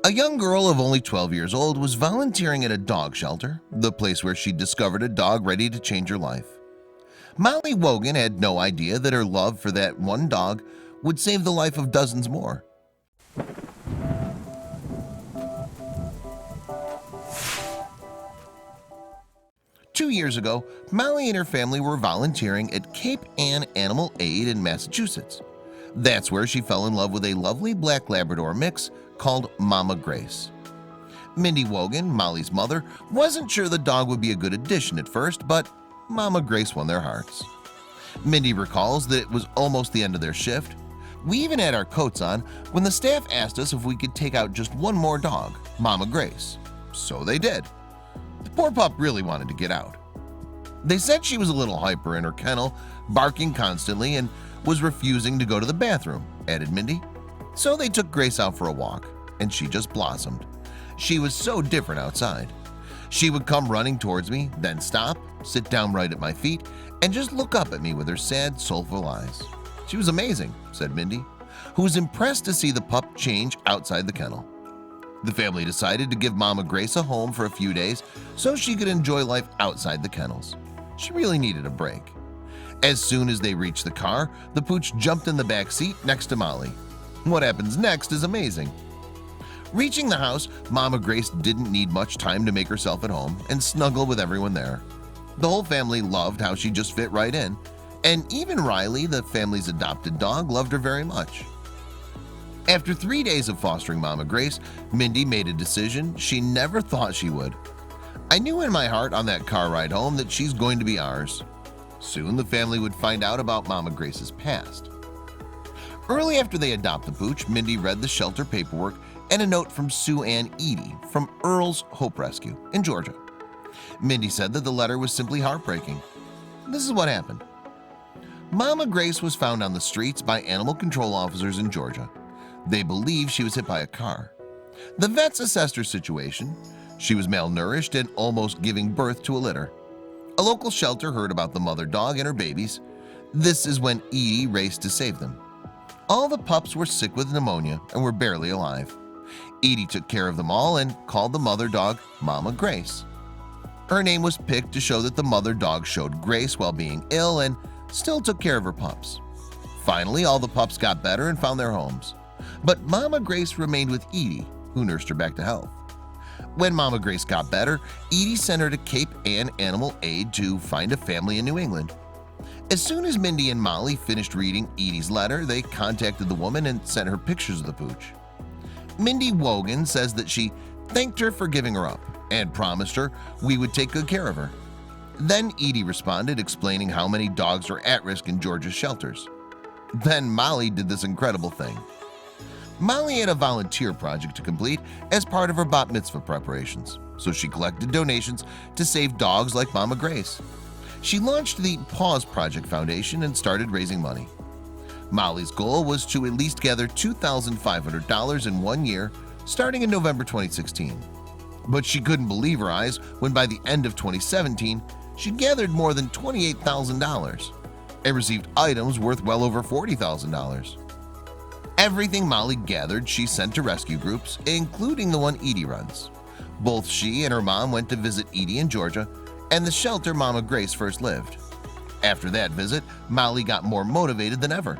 A young girl of only 12 years old was volunteering at a dog shelter, the place where she discovered a dog ready to change her life. Molly Wogan had no idea that her love for that one dog would save the life of dozens more. Two years ago, Molly and her family were volunteering at Cape Ann Animal Aid in Massachusetts. That's where she fell in love with a lovely black Labrador mix called Mama Grace. Mindy Wogan, Molly's mother, wasn't sure the dog would be a good addition at first, but Mama Grace won their hearts. Mindy recalls that it was almost the end of their shift. We even had our coats on when the staff asked us if we could take out just one more dog, Mama Grace. So they did. The poor pup really wanted to get out. They said she was a little hyper in her kennel, barking constantly, and was refusing to go to the bathroom, added Mindy. So they took Grace out for a walk, and she just blossomed. She was so different outside. She would come running towards me, then stop, sit down right at my feet, and just look up at me with her sad, soulful eyes. She was amazing, said Mindy, who was impressed to see the pup change outside the kennel. The family decided to give Mama Grace a home for a few days so she could enjoy life outside the kennels. She really needed a break. As soon as they reached the car, the pooch jumped in the back seat next to Molly. What happens next is amazing. Reaching the house, Mama Grace didn't need much time to make herself at home and snuggle with everyone there. The whole family loved how she just fit right in, and even Riley, the family's adopted dog, loved her very much. After 3 days of fostering Mama Grace, Mindy made a decision she never thought she would. I knew in my heart on that car ride home that she's going to be ours. Soon the family would find out about Mama Grace's past. Early after they adopt the pooch, Mindy read the shelter paperwork and a note from Sue Ann Edie from Earl's Hope Rescue in Georgia. Mindy said that the letter was simply heartbreaking. This is what happened. Mama Grace was found on the streets by animal control officers in Georgia. They believe she was hit by a car. The vets assessed her situation. She was malnourished and almost giving birth to a litter. A local shelter heard about the mother dog and her babies. This is when Edie raced to save them. All the pups were sick with pneumonia and were barely alive. Edie took care of them all and called the mother dog Mama Grace. Her name was picked to show that the mother dog showed grace while being ill and still took care of her pups. Finally, all the pups got better and found their homes. But Mama Grace remained with Edie, who nursed her back to health. When Mama Grace got better, Edie sent her to Cape Ann Animal Aid to find a family in New England. As soon as Mindy and Molly finished reading Edie's letter, they contacted the woman and sent her pictures of the pooch. Mindy Wogan says that she thanked her for giving her up and promised her we would take good care of her. Then Edie responded, explaining how many dogs are at risk in Georgia's shelters. Then Molly did this incredible thing. Molly had a volunteer project to complete as part of her bat mitzvah preparations, so she collected donations to save dogs like Mama Grace. She launched the Paws Project Foundation and started raising money. Molly's goal was to at least gather $2,500 in 1 year, starting in November 2016. But she couldn't believe her eyes when by the end of 2017, she'd gathered more than $28,000 and received items worth well over $40,000. Everything Molly gathered she sent to rescue groups, including the one Edie runs. Both she and her mom went to visit Edie in Georgia and the shelter Mama Grace first lived. After that visit, Molly got more motivated than ever.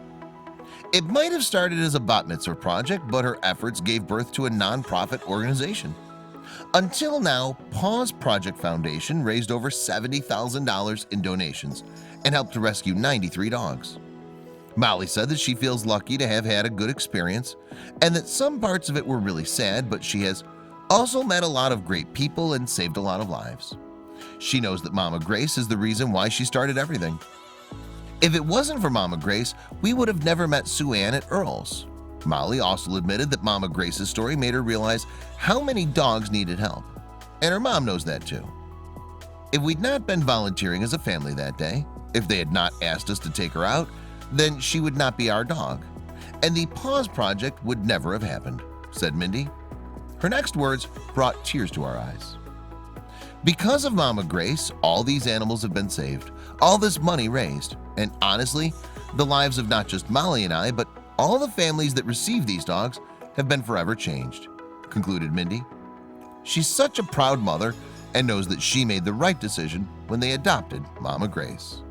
It might have started as a bat mitzvah project, but her efforts gave birth to a nonprofit organization. Until now, Paws Project Foundation raised over $70,000 in donations and helped to rescue 93 dogs. Molly said that she feels lucky to have had a good experience and that some parts of it were really sad, but she has also met a lot of great people and saved a lot of lives. She knows that Mama Grace is the reason why she started everything. If it wasn't for Mama Grace, we would have never met Sue Ann at Earl's. Molly also admitted that Mama Grace's story made her realize how many dogs needed help, and her mom knows that too. If we'd not been volunteering as a family that day, if they had not asked us to take her out, then she would not be our dog, and the Paws Project would never have happened, said Mindy. Her next words brought tears to our eyes. Because of Mama Grace, all these animals have been saved, all this money raised, and honestly, the lives of not just Molly and I, but all the families that receive these dogs have been forever changed. concluded Mindy. She's such a proud mother and knows that she made the right decision when they adopted Mama Grace.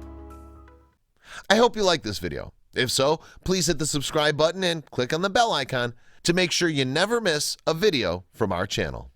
I hope you liked this video. If so, please hit the subscribe button and click on the bell icon to make sure you never miss a video from our channel.